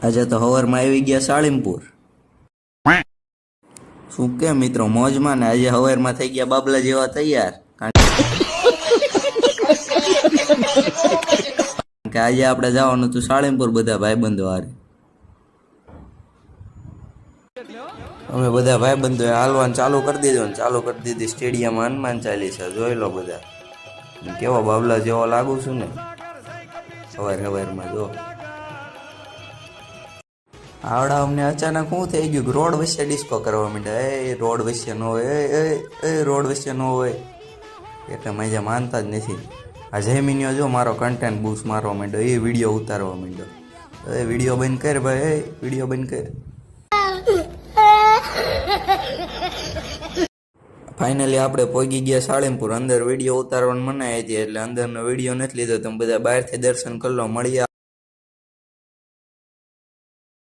આજે તો હવારમાં આવી ગયા સાળીમપુર. શું કે મિત્રો મોજમાં ને આજે હવારમાં થઈ ગયા બાબલા જેવા તૈયાર. કારણ કે આજે આપણે જવાનું હતું સાળીમપુર બધા ભાઈબંધો હારે. અમે બધા ભાઈબંધોએ હાલવાનું ચાલુ કરી દીધું ને ચાલુ કરી દીધી સ્ટેડિયમ હનુમાન ચાલીસા. જોઈ લો બધા કેવા બાબલા જેવો લાગુ છું ને સવારમાં જો. આવડા અમને અચાનક શું થઈ ગયું રોડ વચ્ચે ડિસ્કો કરવા માંડ્યા. એ રોડ વચ્ચે ન હોય, એ રોડ વચ્ચે ન હોય એટલે મજા માનતા જ નથી. આ જેમિનીઓ જો મારો કન્ટેન્ટ બૂસ્ટ મારવા માંડ્યો, એ વિડીયો ઉતારવા માંડ્યો. એ વિડીયો બંધ કર ભાઈ, એ વિડીયો બંધ કર. ફાઇનલી આપણે પહોંચી ગયા સાળીમપુર. અંદર વિડીયો ઉતારવાની મનાઈ હતી એટલે અંદરનો વિડીયો નથી લીધો. તમે બધા બહારથી દર્શન કરી લો. મળીએ